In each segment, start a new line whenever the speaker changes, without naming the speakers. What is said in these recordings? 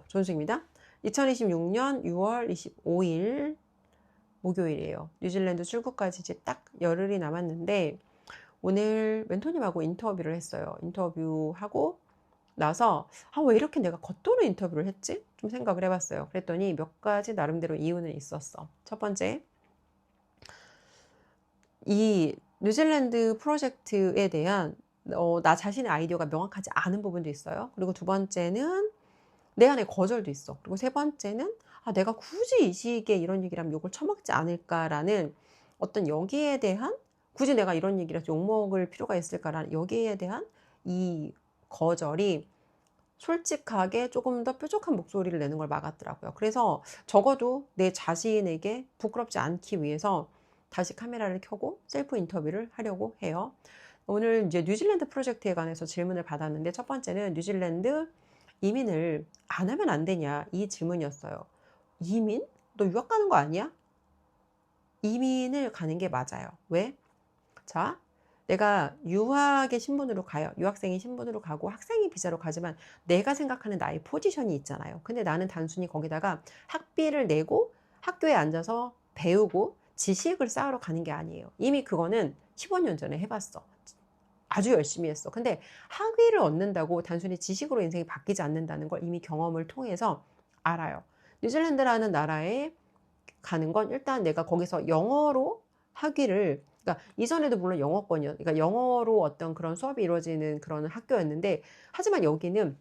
존수입니다. 2026년 6월 25일 목요일이에요. 뉴질랜드 출국까지 이제 딱 열흘이 남았는데 오늘 멘토님하고 인터뷰를 했어요. 인터뷰하고 나서 왜 이렇게 내가 겉도는 인터뷰를 했지? 좀 생각을 해봤어요. 그랬더니 몇 가지 나름대로 이유는 있었어. 첫 번째, 이 뉴질랜드 프로젝트에 대한 나 자신의 아이디어가 명확하지 않은 부분도 있어요. 그리고 두 번째는 내 안에 거절도 있어. 그리고 세 번째는 내가 굳이 이 시기에 이런 얘기를 하면 욕을 처먹지 않을까라는 어떤 여기에 대한 굳이 내가 이런 얘기를 해서 욕먹을 필요가 있을까라는 여기에 대한 이 거절이 솔직하게 조금 더 뾰족한 목소리를 내는 걸 막았더라고요. 그래서 적어도 내 자신에게 부끄럽지 않기 위해서 다시 카메라를 켜고 셀프 인터뷰를 하려고 해요. 오늘 이제 뉴질랜드 프로젝트에 관해서 질문을 받았는데 첫 번째는 뉴질랜드 이민을 안 하면 안 되냐 이 질문이었어요. 이민? 너 유학 가는 거 아니야? 이민을 가는 게 맞아요. 왜? 자, 내가 유학의 신분으로 가요. 유학생의 신분으로 가고 학생의 비자로 가지만 내가 생각하는 나의 포지션이 있잖아요. 근데 나는 단순히 거기다가 학비를 내고 학교에 앉아서 배우고 지식을 쌓으러 가는 게 아니에요. 이미 그거는 15년 전에 해봤어. 아주 열심히 했어. 근데 학위를 얻는다고 단순히 지식으로 인생이 바뀌지 않는다는 걸 이미 경험을 통해서 알아요. 뉴질랜드라는 나라에 가는 건 일단 내가 거기서 영어로 학위를, 그러니까 이전에도 물론 영어권이요. 그러니까 영어로 어떤 그런 수업이 이루어지는 그런 학교였는데, 하지만 여기는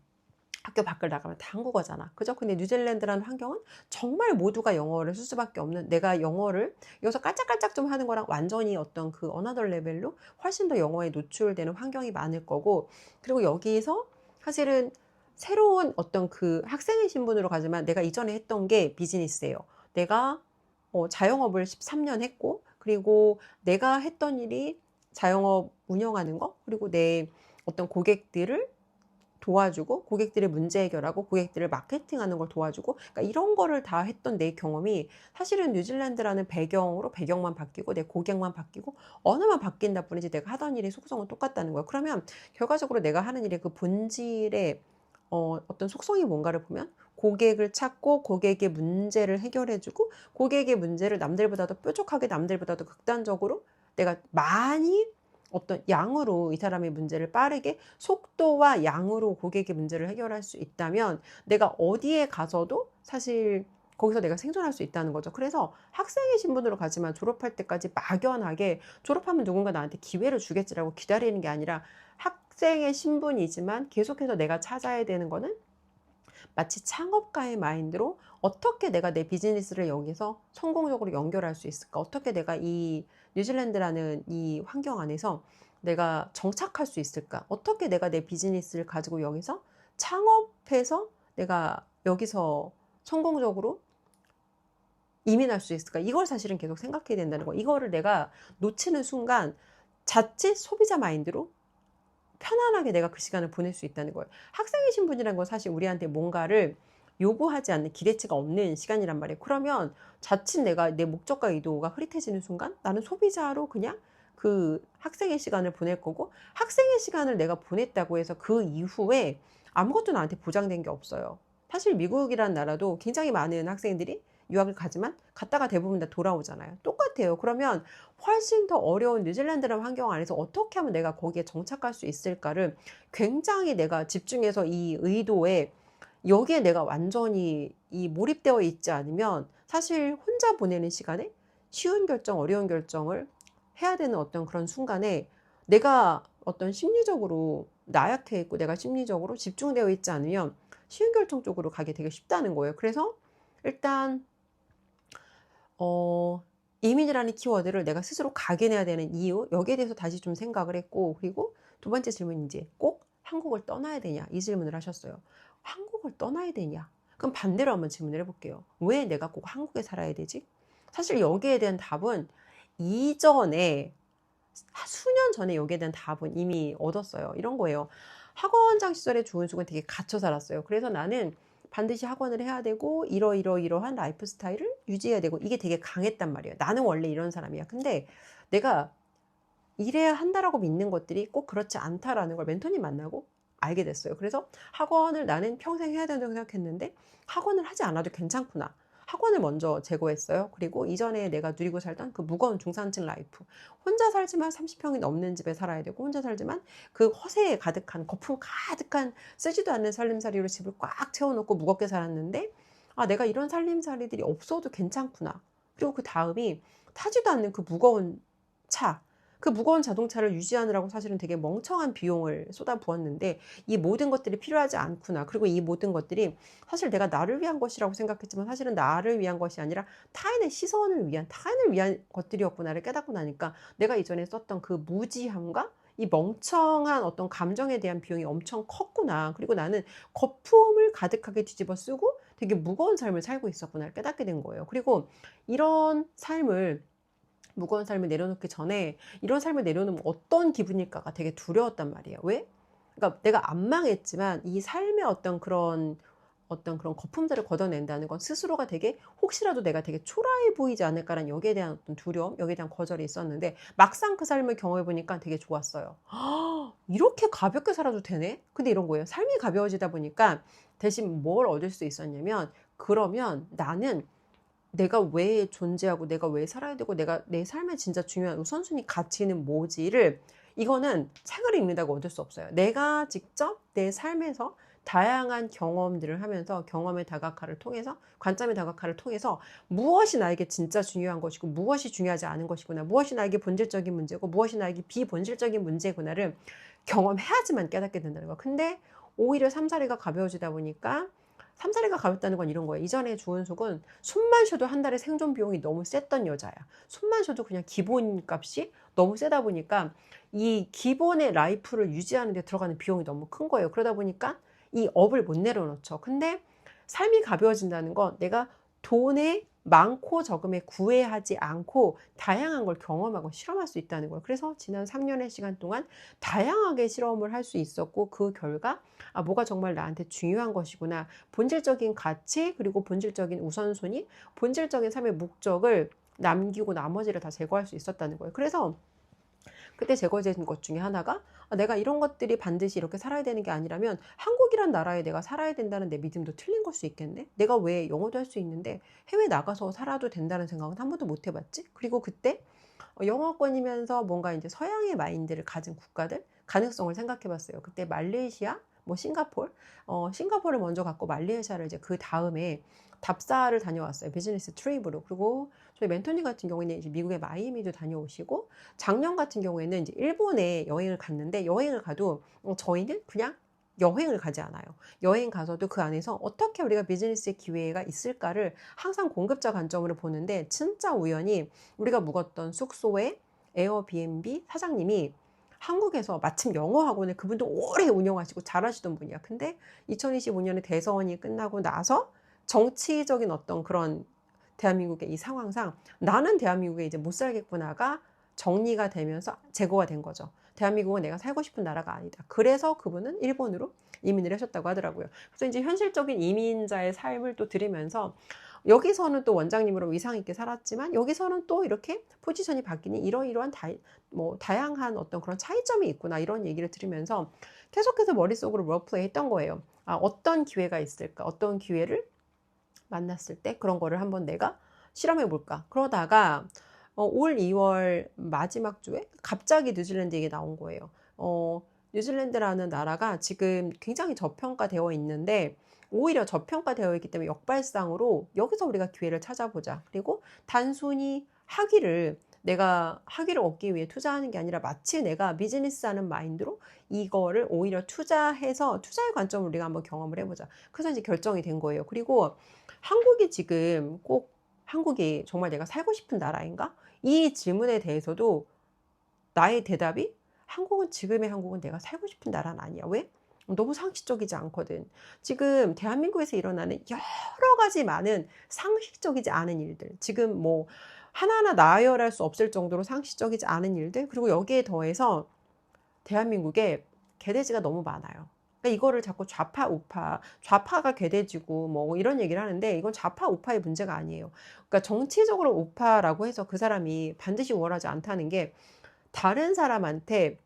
학교 밖을 나가면 다 한국어잖아. 그죠? 근데 뉴질랜드라는 환경은 정말 모두가 영어를 쓸 수밖에 없는, 내가 영어를 여기서 깔짝깔짝 좀 하는 거랑 완전히 어떤 그 어나더 레벨로 훨씬 더 영어에 노출되는 환경이 많을 거고, 그리고 여기서 사실은 새로운 어떤 그 학생의 신분으로 가지만 내가 이전에 했던 게 비즈니스예요. 내가 자영업을 13년 했고, 그리고 내가 했던 일이 자영업 운영하는 거, 그리고 내 어떤 고객들을 도와주고 고객들의 문제 해결하고 고객들을 마케팅하는 걸 도와주고, 그러니까 이런 거를 다 했던 내 경험이 사실은 뉴질랜드라는 배경으로 배경만 바뀌고 내 고객만 바뀌고 언어만 바뀐다 뿐이지 내가 하던 일의 속성은 똑같다는 거야. 그러면 결과적으로 내가 하는 일의 그 본질의 어떤 속성이 뭔가를 보면 고객을 찾고 고객의 문제를 해결해주고 고객의 문제를 남들보다 도 뾰족하게 남들보다 도 극단적으로 내가 많이 어떤 양으로 이 사람의 문제를 빠르게 속도와 양으로 고객의 문제를 해결할 수 있다면 내가 어디에 가서도 사실 거기서 내가 생존할 수 있다는 거죠. 그래서 학생의 신분으로 가지만 졸업할 때까지 막연하게 졸업하면 누군가 나한테 기회를 주겠지라고 기다리는 게 아니라 학생의 신분이지만 계속해서 내가 찾아야 되는 거는 마치 창업가의 마인드로 어떻게 내가 내 비즈니스를 여기서 성공적으로 연결할 수 있을까? 어떻게 내가 이 뉴질랜드라는 이 환경 안에서 내가 정착할 수 있을까? 어떻게 내가 내 비즈니스를 가지고 여기서 창업해서 내가 여기서 성공적으로 이민할 수 있을까? 이걸 사실은 계속 생각해야 된다는 거. 이거를 내가 놓치는 순간 자칫 소비자 마인드로 편안하게 내가 그 시간을 보낼 수 있다는 거예요. 학생의 신분이라는 건 사실 우리한테 뭔가를 요구하지 않는 기대치가 없는 시간이란 말이에요. 그러면 자칫 내가 내 목적과 의도가 흐릿해지는 순간 나는 소비자로 그냥 그 학생의 시간을 보낼 거고, 학생의 시간을 내가 보냈다고 해서 그 이후에 아무것도 나한테 보장된 게 없어요. 사실 미국이라는 나라도 굉장히 많은 학생들이 유학을 가지만 갔다가 대부분 다 돌아오잖아요. 똑같아요. 그러면 훨씬 더 어려운 뉴질랜드라는 환경 안에서 어떻게 하면 내가 거기에 정착할 수 있을까를 굉장히 내가 집중해서 이 의도에, 여기에 내가 완전히 이 몰입되어 있지 않으면 사실 혼자 보내는 시간에 쉬운 결정, 어려운 결정을 해야 되는 어떤 그런 순간에 내가 어떤 심리적으로 나약해 있고 내가 심리적으로 집중되어 있지 않으면 쉬운 결정 쪽으로 가기 되게 쉽다는 거예요. 그래서 일단 이민이라는 키워드를 내가 스스로 각인해야 되는 이유, 여기에 대해서 다시 좀 생각을 했고, 그리고 두 번째 질문인지 꼭 한국을 떠나야 되냐 이 질문을 하셨어요. 한국을 떠나야 되냐? 그럼 반대로 한번 질문을 해볼게요. 왜 내가 꼭 한국에 살아야 되지? 사실 여기에 대한 답은 이전에 수년 전에 여기에 대한 답은 이미 얻었어요. 이런 거예요. 학원장 시절에 조은숙은 되게 갇혀 살았어요. 그래서 나는 반드시 학원을 해야 되고 이러한 라이프 스타일을 유지해야 되고, 이게 되게 강했단 말이에요. 나는 원래 이런 사람이야. 근데 내가 이래야 한다라고 믿는 것들이 꼭 그렇지 않다라는 걸 멘토님 만나고 알게 됐어요. 그래서 학원을 나는 평생 해야 된다고 생각했는데 학원을 하지 않아도 괜찮구나. 학원을 먼저 제거했어요. 그리고 이전에 내가 누리고 살던 그 무거운 중산층 라이프. 혼자 살지만 30평이 넘는 집에 살아야 되고 혼자 살지만 그 허세에 가득한 거품 가득한 쓰지도 않는 살림살이로 집을 꽉 채워놓고 무겁게 살았는데 아 내가 이런 살림살이들이 없어도 괜찮구나. 그리고 그 다음이 타지도 않는 그 무거운 차. 그 무거운 자동차를 유지하느라고 사실은 되게 멍청한 비용을 쏟아부었는데 이 모든 것들이 필요하지 않구나. 그리고 이 모든 것들이 사실 내가 나를 위한 것이라고 생각했지만 사실은 나를 위한 것이 아니라 타인의 시선을 위한 타인을 위한 것들이었구나를 깨닫고 나니까 내가 이전에 썼던 그 무지함과 이 멍청한 어떤 감정에 대한 비용이 엄청 컸구나. 그리고 나는 거품을 가득하게 뒤집어 쓰고 되게 무거운 삶을 살고 있었구나를 깨닫게 된 거예요. 그리고 이런 삶을 무거운 삶을 내려놓기 전에 이런 삶을 내려놓으면 어떤 기분일까가 되게 두려웠단 말이에요. 왜? 그러니까 내가 안 망했지만 이 삶의 어떤 그런 거품들을 걷어낸다는 건 스스로가 되게 혹시라도 내가 되게 초라해 보이지 않을까라는 여기에 대한 어떤 두려움, 여기에 대한 거절이 있었는데 막상 그 삶을 경험해 보니까 되게 좋았어요. 이렇게 가볍게 살아도 되네? 근데 이런 거예요. 삶이 가벼워지다 보니까 대신 뭘 얻을 수 있었냐면 그러면 나는 내가 왜 존재하고 내가 왜 살아야 되고 내가 내 삶에 진짜 중요한 우선순위 가치는 뭐지를 이거는 책을 읽는다고 얻을 수 없어요. 내가 직접 내 삶에서 다양한 경험들을 하면서 경험의 다각화를 통해서 관점의 다각화를 통해서 무엇이 나에게 진짜 중요한 것이고 무엇이 중요하지 않은 것이구나 무엇이 나에게 본질적인 문제고 무엇이 나에게 비본질적인 문제구나를 경험해야지만 깨닫게 된다는 거야. 근데 오히려 삼사리가 가벼워지다 보니까 삼사리가 가볍다는 건 이런 거예요. 이전에 주은숙은 숨만 쉬어도 한 달에 생존 비용이 너무 셌던 여자야. 숨만 쉬어도 그냥 기본값이 너무 세다 보니까 이 기본의 라이프를 유지하는 데 들어가는 비용이 너무 큰 거예요. 그러다 보니까 이 업을 못 내려놓죠. 근데 삶이 가벼워진다는 건 내가 돈에 많고 적음에 구애하지 않고 다양한 걸 경험하고 실험할 수 있다는 거예요. 그래서 지난 3년의 시간 동안 다양하게 실험을 할 수 있었고 그 결과 아, 뭐가 정말 나한테 중요한 것이구나. 본질적인 가치 그리고 본질적인 우선순위, 본질적인 삶의 목적을 남기고 나머지를 다 제거할 수 있었다는 거예요. 그래서 그때 제거된 것 중에 하나가 아, 내가 이런 것들이 반드시 이렇게 살아야 되는 게 아니라면 한국이란 나라에 내가 살아야 된다는 내 믿음도 틀린 걸 수 있겠네. 내가 왜 영어도 할 수 있는데 해외 나가서 살아도 된다는 생각은 한 번도 못 해봤지. 그리고 그때 영어권이면서 뭔가 이제 서양의 마인드를 가진 국가들 가능성을 생각해 봤어요. 그때 말레이시아, 뭐 싱가폴, 싱가폴을 먼저 갔고 말레이시아를 이제 그 다음에 답사를 다녀왔어요. 비즈니스 트립으로. 그리고 저희 멘토님 같은 경우에는 이제 미국의 마이애미도 다녀오시고 작년 같은 경우에는 이제 일본에 여행을 갔는데 여행을 가도 저희는 그냥 여행을 가지 않아요. 여행 가서도 그 안에서 어떻게 우리가 비즈니스의 기회가 있을까를 항상 공급자 관점으로 보는데 진짜 우연히 우리가 묵었던 숙소에 에어비앤비 사장님이 한국에서 마침 영어 학원을 그분도 오래 운영하시고 잘하시던 분이야. 근데 2025년에 대선이 끝나고 나서 정치적인 어떤 그런 대한민국의 이 상황상 나는 대한민국에 이제 못 살겠구나가 정리가 되면서 제거가 된 거죠. 대한민국은 내가 살고 싶은 나라가 아니다. 그래서 그분은 일본으로 이민을 하셨다고 하더라고요. 그래서 이제 현실적인 이민자의 삶을 또 들으면서 여기서는 또 원장님으로 위상 있게 살았지만 여기서는 또 이렇게 포지션이 바뀌니 이러이러한 다양한 어떤 그런 차이점이 있구나 이런 얘기를 들으면서 계속해서 머릿속으로 롤플레이 했던 거예요. 아, 어떤 기회가 있을까? 어떤 기회를 만났을 때 그런 거를 한번 내가 실험해 볼까? 그러다가 올 2월 마지막 주에 갑자기 뉴질랜드 얘기 나온 거예요. 뉴질랜드라는 나라가 지금 굉장히 저평가되어 있는데 오히려 저평가되어 있기 때문에 역발상으로 여기서 우리가 기회를 찾아보자. 그리고 단순히 내가 학위를 얻기 위해 투자하는 게 아니라 마치 내가 비즈니스 하는 마인드로 이거를 오히려 투자해서 투자의 관점으로 우리가 한번 경험을 해보자. 그래서 이제 결정이 된 거예요. 그리고 한국이 지금 꼭 한국이 정말 내가 살고 싶은 나라인가? 이 질문에 대해서도 나의 대답이 지금의 한국은 내가 살고 싶은 나라는 아니야. 왜? 너무 상식적이지 않거든. 지금 대한민국에서 일어나는 여러 가지 많은 상식적이지 않은 일들. 지금 뭐 하나하나 나열할 수 없을 정도로 상식적이지 않은 일들. 그리고 여기에 더해서 대한민국에 개돼지가 너무 많아요. 그러니까 이거를 자꾸 좌파, 우파, 좌파가 개돼지고 뭐 이런 얘기를 하는데 이건 좌파, 우파의 문제가 아니에요. 그러니까 정치적으로 우파라고 해서 그 사람이 반드시 우월하지 않다는 게 다른 사람한테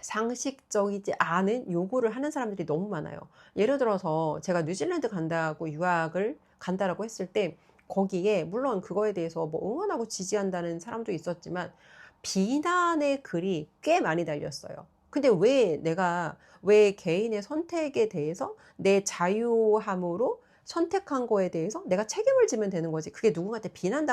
상식적이지 않은 요구를 하는 사람들이 너무 많아요. 예를 들어서 제가 뉴질랜드 간다고 유학을 간다라고 했을 때 거기에 물론 그거에 대해서 뭐 응원하고 지지한다는 사람도 있었지만 비난의 글이 꽤 많이 달렸어요. 근데 왜 개인의 선택에 대해서 내 자유함으로 선택한 거에 대해서 내가 책임을 지면 되는 거지. 그게 누군가한테 비난을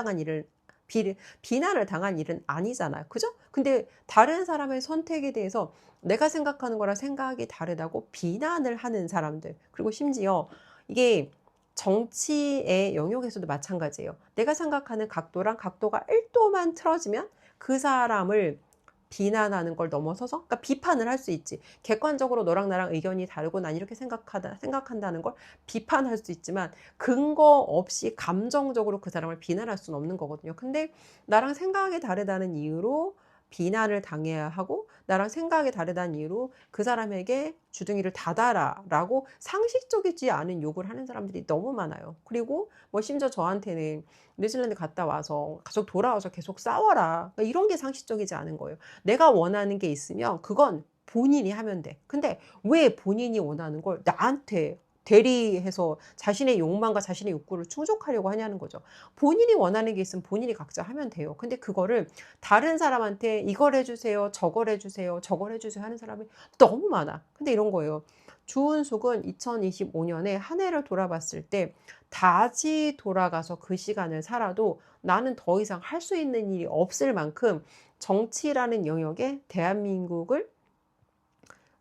당한 일은 아니잖아요. 그죠? 근데 다른 사람의 선택에 대해서 내가 생각하는 거랑 생각이 다르다고 비난을 하는 사람들. 그리고 심지어 이게 정치의 영역에서도 마찬가지예요. 내가 생각하는 각도랑 각도가 1도만 틀어지면 그 사람을 비난하는 걸 넘어서서, 그러니까 비판을 할 수 있지. 객관적으로 너랑 나랑 의견이 다르고 난 이렇게 생각한다는 걸 비판할 수 있지만 근거 없이 감정적으로 그 사람을 비난할 수는 없는 거거든요. 근데 나랑 생각이 다르다는 이유로 비난을 당해야 하고 나랑 생각이 다르다는 이유로 그 사람에게 주둥이를 닫아라 라고 상식적이지 않은 요구를 하는 사람들이 너무 많아요. 그리고 뭐 심지어 저한테는 뉴질랜드 갔다 와서 가족 돌아와서 계속 싸워라, 그러니까 이런 게 상식적이지 않은 거예요. 내가 원하는 게 있으면 그건 본인이 하면 돼. 근데 왜 본인이 원하는 걸 나한테 대리해서 자신의 욕망과 자신의 욕구를 충족하려고 하냐는 거죠. 본인이 원하는 게 있으면 본인이 각자 하면 돼요. 근데 그거를 다른 사람한테 이걸 해주세요, 저걸 해주세요, 저걸 해주세요 하는 사람이 너무 많아. 근데 이런 거예요. 주은숙은 2025년에 한 해를 돌아봤을 때 다시 돌아가서 그 시간을 살아도 나는 더 이상 할 수 있는 일이 없을 만큼 정치라는 영역에 대한민국을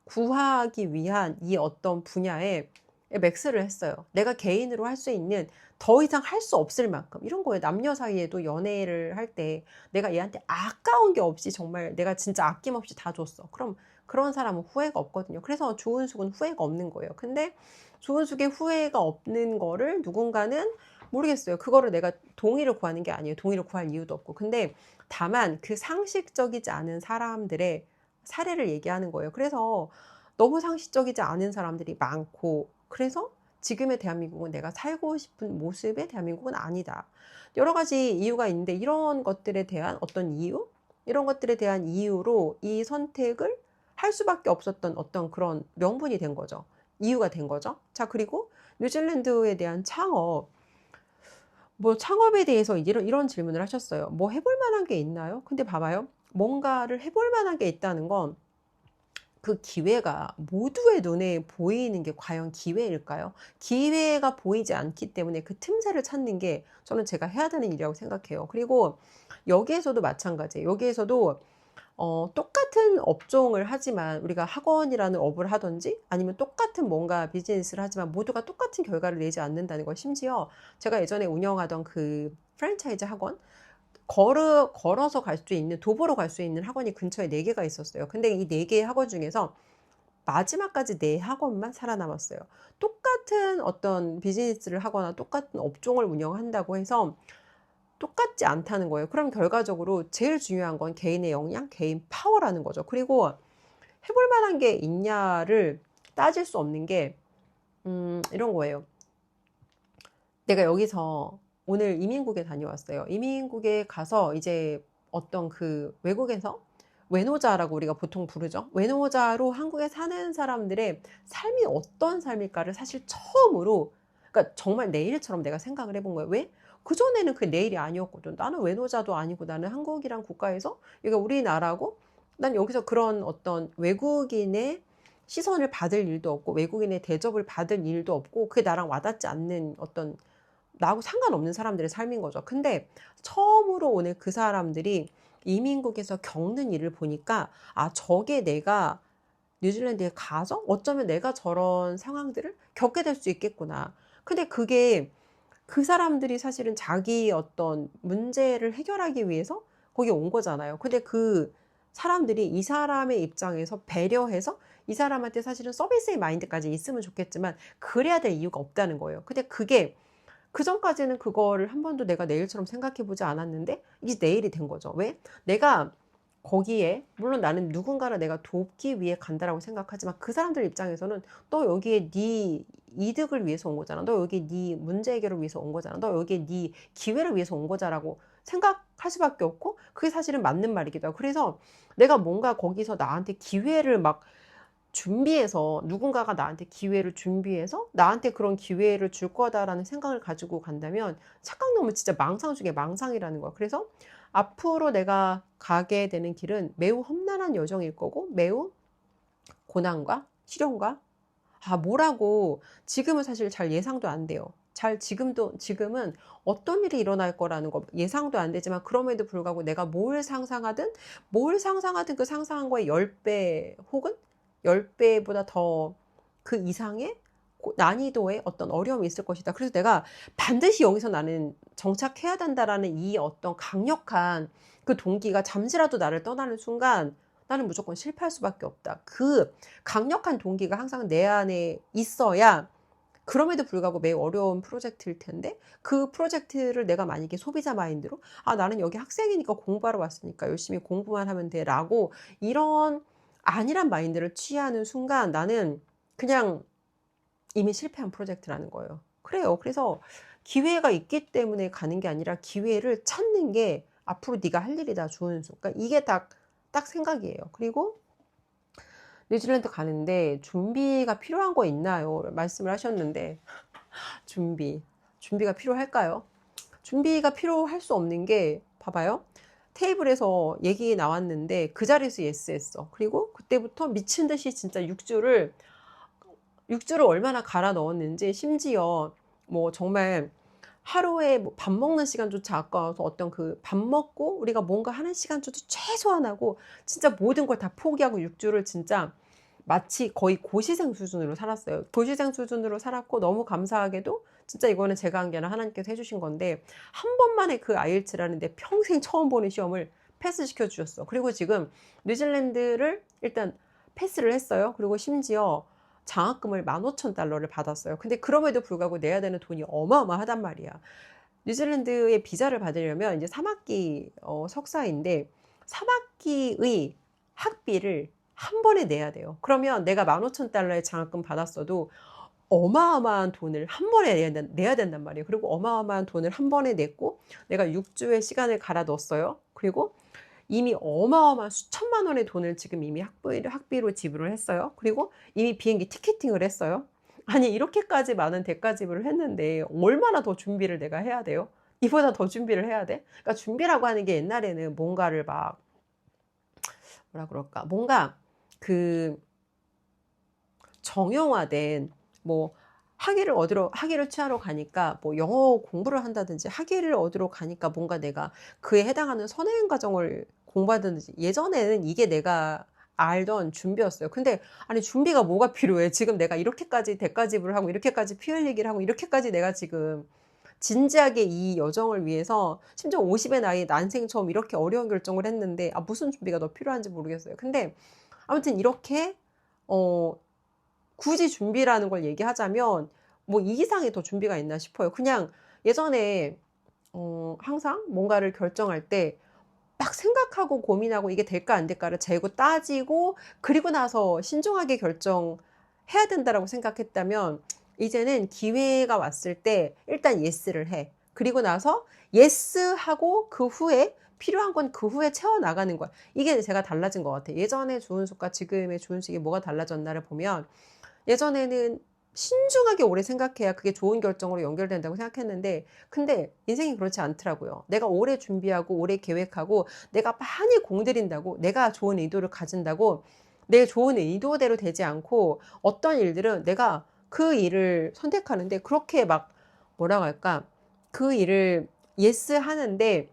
구하기 위한 이 어떤 분야에 맥스를 했어요. 내가 개인으로 할 수 있는 더 이상 할 수 없을 만큼 이런 거예요. 남녀 사이에도 연애를 할 때 내가 얘한테 아까운 게 없이 정말 내가 진짜 아낌없이 다 줬어. 그럼 그런 사람은 후회가 없거든요. 그래서 조은숙은 후회가 없는 거예요. 근데 조은숙의 후회가 없는 거를 누군가는 모르겠어요. 그거를 내가 동의를 구하는 게 아니에요. 동의를 구할 이유도 없고. 근데 다만 그 상식적이지 않은 사람들의 사례를 얘기하는 거예요. 그래서 너무 상식적이지 않은 사람들이 많고, 그래서 지금의 대한민국은 내가 살고 싶은 모습의 대한민국은 아니다. 여러 가지 이유가 있는데 이런 것들에 대한 어떤 이유? 이런 것들에 대한 이유로 이 선택을 할 수밖에 없었던 어떤 그런 명분이 된 거죠. 이유가 된 거죠. 자, 그리고 뉴질랜드에 대한 창업. 뭐 창업에 대해서 이런 질문을 하셨어요. 뭐 해볼 만한 게 있나요? 근데 봐봐요. 뭔가를 해볼 만한 게 있다는 건 그 기회가 모두의 눈에 보이는 게 과연 기회일까요? 기회가 보이지 않기 때문에 그 틈새를 찾는 게 저는 제가 해야 되는 일이라고 생각해요. 그리고 여기에서도 마찬가지예요. 여기에서도 똑같은 업종을 하지만 우리가 학원이라는 업을 하든지 아니면 똑같은 뭔가 비즈니스를 하지만 모두가 똑같은 결과를 내지 않는다는 걸, 심지어 제가 예전에 운영하던 그 프랜차이즈 학원, 걸어서 갈 수 있는, 도보로 갈 수 있는 학원이 근처에 4개가 있었어요. 근데 이 4개의 학원 중에서 마지막까지 4학원만 살아남았어요. 똑같은 어떤 비즈니스를 하거나 똑같은 업종을 운영한다고 해서 똑같지 않다는 거예요. 그럼 결과적으로 제일 중요한 건 개인의 역량, 개인 파워라는 거죠. 그리고 해볼 만한 게 있냐를 따질 수 없는 게 이런 거예요. 내가 여기서 오늘 이민국에 다녀왔어요. 이민국에 가서 이제 어떤 그 외국에서 외노자라고 우리가 보통 부르죠. 외노자로 한국에 사는 사람들의 삶이 어떤 삶일까를 사실 처음으로, 그러니까 정말 내 일처럼 내가 생각을 해본 거예요. 왜? 그전에는 그게 내 일이 아니었거든. 나는 외노자도 아니고 나는 한국이란 국가에서, 이게 우리나라고, 난 여기서 그런 어떤 외국인의 시선을 받을 일도 없고 외국인의 대접을 받을 일도 없고 그게 나랑 와닿지 않는 어떤, 나하고 상관없는 사람들의 삶인 거죠. 근데 처음으로 오늘 그 사람들이 이민국에서 겪는 일을 보니까 아, 저게 내가 뉴질랜드에 가서 어쩌면 내가 저런 상황들을 겪게 될 수 있겠구나. 근데 그게 그 사람들이 사실은 자기 어떤 문제를 해결하기 위해서 거기 온 거잖아요. 근데 그 사람들이 이 사람의 입장에서 배려해서 이 사람한테 사실은 서비스의 마인드까지 있으면 좋겠지만 그래야 될 이유가 없다는 거예요. 근데 그게 그전까지는 그거를 한 번도 내가 내 일처럼 생각해 보지 않았는데 이게 내 일이 된 거죠. 왜? 내가 거기에, 물론 나는 누군가를 내가 돕기 위해 간다라고 생각하지만 그 사람들 입장에서는 너 여기에 네 이득을 위해서 온 거잖아. 너 여기 네 문제 해결을 위해서 온 거잖아. 너 여기에 네 기회를 위해서 온 거잖아라고 생각할 수밖에 없고 그게 사실은 맞는 말이기도 하고 그래서 내가 뭔가 거기서 나한테 기회를 막 준비해서 누군가가 나한테 기회를 준비해서 나한테 그런 기회를 줄 거다라는 생각을 가지고 간다면 착각 넘으면 진짜 망상 중에 망상이라는 거야. 그래서 앞으로 내가 가게 되는 길은 매우 험난한 여정일 거고 매우 고난과 시련과 뭐라고 지금은 사실 잘 예상도 안 돼요. 지금은 어떤 일이 일어날 거라는 거 예상도 안 되지만 그럼에도 불구하고 내가 뭘 상상하든 그 상상한 거에 10배 혹은 10배보다 더 그 이상의 난이도의 어떤 어려움이 있을 것이다. 그래서 내가 반드시 여기서 나는 정착해야 된다라는 이 어떤 강력한 그 동기가 잠시라도 나를 떠나는 순간 나는 무조건 실패할 수밖에 없다. 그 강력한 동기가 항상 내 안에 있어야 그럼에도 불구하고 매우 어려운 프로젝트일 텐데 그 프로젝트를 내가 만약에 소비자 마인드로 나는 여기 학생이니까 공부하러 왔으니까 열심히 공부만 하면 돼 라고 이런 아니란 마인드를 취하는 순간 나는 그냥 이미 실패한 프로젝트라는 거예요. 그래요. 그래서 기회가 있기 때문에 가는 게 아니라 기회를 찾는 게 앞으로 네가 할 일이다. 좋은 수. 그러니까 이게 딱 생각이에요. 그리고 뉴질랜드 가는데 준비가 필요한 거 있나요? 말씀을 하셨는데 준비가 필요할까요? 준비가 필요할 수 없는 게 봐봐요. 테이블에서 얘기 나왔는데 그 자리에서 예스 했어. 그리고 그때부터 미친 듯이 진짜 육주를 얼마나 갈아 넣었는지 심지어 뭐 정말 하루에 밥 먹는 시간조차 아까워서 어떤 그 밥 먹고 우리가 뭔가 하는 시간조차 최소한 하고 진짜 모든 걸 다 포기하고 육주를 진짜 마치 거의 고시생 수준으로 살았어요. 고시생 수준으로 살았고 너무 감사하게도 진짜 이거는 제가 한 게 아니라 하나님께서 해주신 건데 한 번만에 그 IELTS라는 내 평생 처음 보는 시험을 패스시켜 주셨어. 그리고 지금 뉴질랜드를 일단 패스를 했어요. 그리고 심지어 장학금을 15,000달러를 받았어요. 근데 그럼에도 불구하고 내야 되는 돈이 어마어마하단 말이야. 뉴질랜드의 비자를 받으려면 이제 3학기 석사인데 3학기의 학비를 한 번에 내야 돼요. 그러면 내가 15,000달러의 장학금 받았어도 어마어마한 돈을 한 번에 내야 된단 말이에요. 그리고 어마어마한 돈을 한 번에 냈고 내가 6주의 시간을 갈아 넣었어요. 그리고 이미 어마어마한 수천만 원의 돈을 지금 이미 학비로 지불을 했어요. 그리고 이미 비행기 티켓팅을 했어요. 아니 이렇게까지 많은 대가 지불을 했는데 얼마나 더 준비를 내가 해야 돼요? 이보다 더 준비를 해야 돼? 그러니까 준비라고 하는 게 옛날에는 뭔가를 막 뭐라 그럴까? 뭔가 그 정형화된 뭐 학위를 취하러 가니까 뭐 영어 공부를 한다든지 학위를 얻으러 가니까 뭔가 내가 그에 해당하는 선행 과정을 공부하든지 예전에는 이게 내가 알던 준비였어요. 근데 아니 준비가 뭐가 필요해? 지금 내가 이렇게까지 대가 지불을 하고 이렇게까지 피 흘리기를 하고 이렇게까지 내가 지금 진지하게 이 여정을 위해서 심지어 50의 나이에 난생 처음 이렇게 어려운 결정을 했는데 무슨 준비가 더 필요한지 모르겠어요. 근데 아무튼 이렇게 굳이 준비라는 걸 얘기하자면 뭐 이 이상의 더 준비가 있나 싶어요. 그냥 예전에 항상 뭔가를 결정할 때 막 생각하고 고민하고 이게 될까 안 될까를 재고 따지고 그리고 나서 신중하게 결정해야 된다라고 생각했다면 이제는 기회가 왔을 때 일단 예스를 해. 그리고 나서 예스하고 그 후에 필요한 건 그 후에 채워나가는 거야. 이게 제가 달라진 것 같아요. 예전의 좋은 숫과 지금의 좋은 숫이 뭐가 달라졌나를 보면 예전에는 신중하게 오래 생각해야 그게 좋은 결정으로 연결된다고 생각했는데 근데 인생이 그렇지 않더라고요. 내가 오래 준비하고 오래 계획하고 내가 많이 공들인다고 내가 좋은 의도를 가진다고 내 좋은 의도대로 되지 않고 어떤 일들은 내가 그 일을 선택하는데 그렇게 막 뭐라고 할까 그 일을 예스 하는데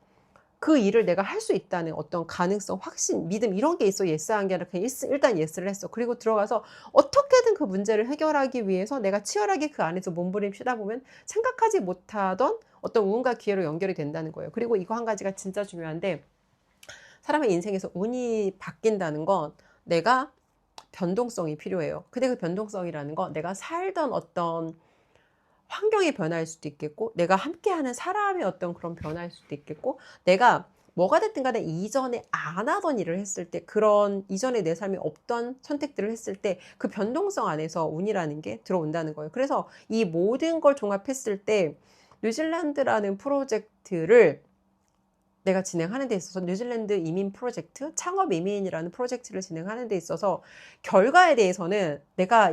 그 일을 내가 할 수 있다는 어떤 가능성, 확신, 믿음 이런 게 있어 예스한 게 아니라 그냥 일단 예스를 했어. 그리고 들어가서 어떻게든 그 문제를 해결하기 위해서 내가 치열하게 그 안에서 몸부림치다 보면 생각하지 못하던 어떤 운과 기회로 연결이 된다는 거예요. 그리고 이거 한 가지가 진짜 중요한데 사람의 인생에서 운이 바뀐다는 건 내가 변동성이 필요해요. 근데 그 변동성이라는 건 내가 살던 어떤 환경의 변화일 수도 있겠고 내가 함께하는 사람의 어떤 그런 변화일 수도 있겠고 내가 뭐가 됐든 간에 이전에 안 하던 일을 했을 때 그런 이전에 내 삶에 없던 선택들을 했을 때 그 변동성 안에서 운이라는 게 들어온다는 거예요. 그래서 이 모든 걸 종합했을 때 뉴질랜드라는 프로젝트를 내가 진행하는 데 있어서 뉴질랜드 이민 프로젝트, 창업 이민이라는 프로젝트를 진행하는 데 있어서 결과에 대해서는 내가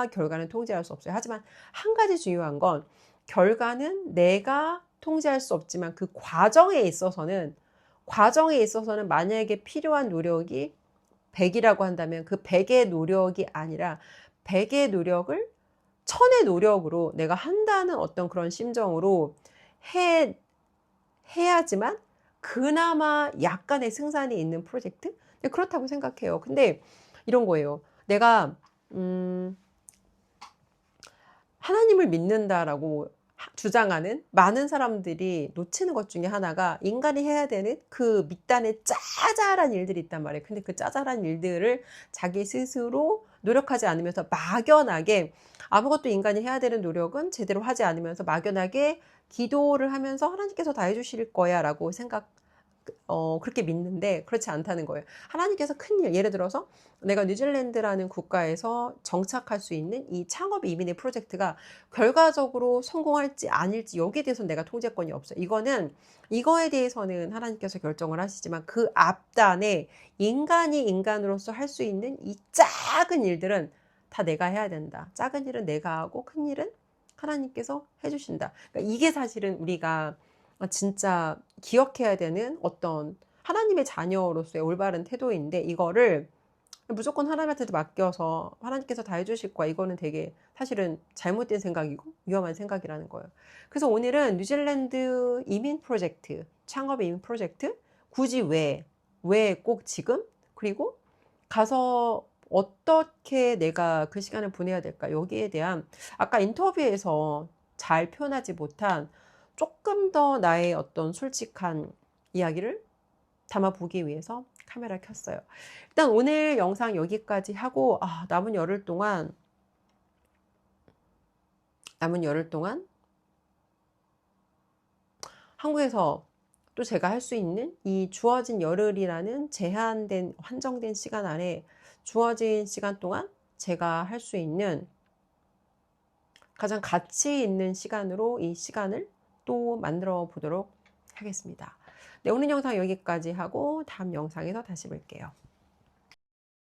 결과는 통제할 수 없어요. 하지만 한 가지 중요한 건 결과는 내가 통제할 수 없지만 그 과정에 있어서는 만약에 필요한 노력이 100이라고 한다면 그 100의 노력이 아니라 100의 노력을 1000의 노력으로 내가 한다는 어떤 그런 심정으로 해야지만 그나마 약간의 승산이 있는 프로젝트? 그렇다고 생각해요. 근데 이런 거예요. 내가 하나님을 믿는다라고 주장하는 많은 사람들이 놓치는 것 중에 하나가 인간이 해야 되는 그 밑단의 짜잘한 일들이 있단 말이에요. 근데 그 짜잘한 일들을 자기 스스로 노력하지 않으면서 막연하게 아무것도 인간이 해야 되는 노력은 제대로 하지 않으면서 막연하게 기도를 하면서 하나님께서 다 해주실 거야 라고 그렇게 믿는데 그렇지 않다는 거예요. 하나님께서 큰 예를 들어서 내가 뉴질랜드라는 국가에서 정착할 수 있는 이 창업 이민의 프로젝트가 결과적으로 성공할지 아닐지 여기에 대해서는 내가 통제권이 없어요. 이거에 대해서는 하나님께서 결정을 하시지만 그 앞단에 인간이 인간으로서 할 수 있는 이 작은 일들은 다 내가 해야 된다. 작은 일은 내가 하고 큰 일은 하나님께서 해주신다. 그러니까 이게 사실은 우리가 진짜 기억해야 되는 어떤 하나님의 자녀로서의 올바른 태도인데 이거를 무조건 하나님한테 맡겨서 하나님께서 다 해주실 거야. 이거는 되게 사실은 잘못된 생각이고 위험한 생각이라는 거예요. 그래서 오늘은 뉴질랜드 이민 프로젝트, 창업 이민 프로젝트, 굳이 왜 꼭 지금? 그리고 가서 어떻게 내가 그 시간을 보내야 될까? 여기에 대한 아까 인터뷰에서 잘 표현하지 못한 조금 더 나의 어떤 솔직한 이야기를 담아보기 위해서 카메라를 켰어요. 일단 오늘 영상 여기까지 하고 남은 열흘 동안 한국에서 또 제가 할 수 있는 이 주어진 열흘이라는 한정된 시간 안에 주어진 시간 동안 제가 할 수 있는 가장 가치 있는 시간으로 이 시간을 또 만들어 보도록 하겠습니다. 네, 오늘 영상 여기까지 하고 다음 영상에서 다시 볼게요.